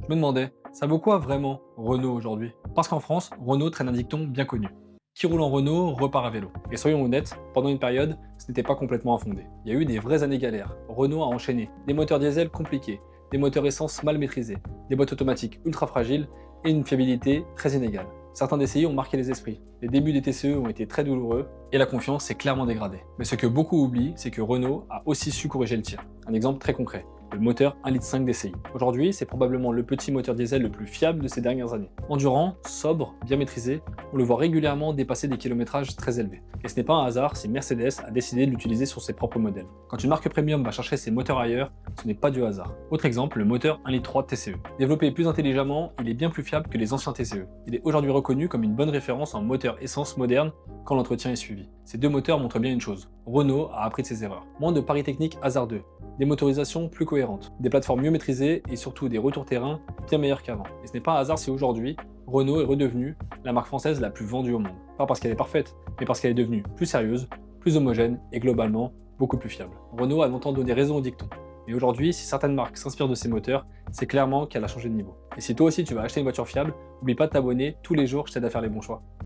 Je me demandais, ça vaut quoi vraiment Renault aujourd'hui? Parce qu'en France, Renault traîne un dicton bien connu. Qui roule en Renault repart à vélo. Et soyons honnêtes, pendant une période, ce n'était pas complètement infondé. Il y a eu des vraies années galères. Renault a enchaîné des moteurs diesel compliqués, des moteurs essence mal maîtrisés, des boîtes automatiques ultra fragiles et une fiabilité très inégale. Certains DCI ont marqué les esprits. Les débuts des TCE ont été très douloureux et la confiance s'est clairement dégradée. Mais ce que beaucoup oublient, c'est que Renault a aussi su corriger le tir. Un exemple très concret, le moteur 1,5 litre DCI. Aujourd'hui, c'est probablement le petit moteur diesel le plus fiable de ces dernières années. Endurant, sobre, bien maîtrisé, on le voit régulièrement dépasser des kilométrages très élevés. Et ce n'est pas un hasard si Mercedes a décidé de l'utiliser sur ses propres modèles. Quand une marque premium va chercher ses moteurs ailleurs, ce n'est pas du hasard. Autre exemple, le moteur 1,3 litre TCE. Développé plus intelligemment, il est bien plus fiable que les anciens TCE. Il est aujourd'hui reconnu comme une bonne référence en moteur essence moderne quand l'entretien est suivi. Ces deux moteurs montrent bien une chose, Renault a appris de ses erreurs. Moins de paris techniques hasardeux, des motorisations plus cohérentes, des plateformes mieux maîtrisées et surtout des retours terrain bien meilleurs qu'avant. Et ce n'est pas un hasard si aujourd'hui, Renault est redevenue la marque française la plus vendue au monde. Pas parce qu'elle est parfaite, mais parce qu'elle est devenue plus sérieuse, plus homogène et globalement beaucoup plus fiable. Renault a longtemps donné raison au dicton. Mais aujourd'hui, si certaines marques s'inspirent de ces moteurs, c'est clairement qu'elle a changé de niveau. Et si toi aussi tu vas acheter une voiture fiable, n'oublie pas de t'abonner, tous les jours je t'aide à faire les bons choix.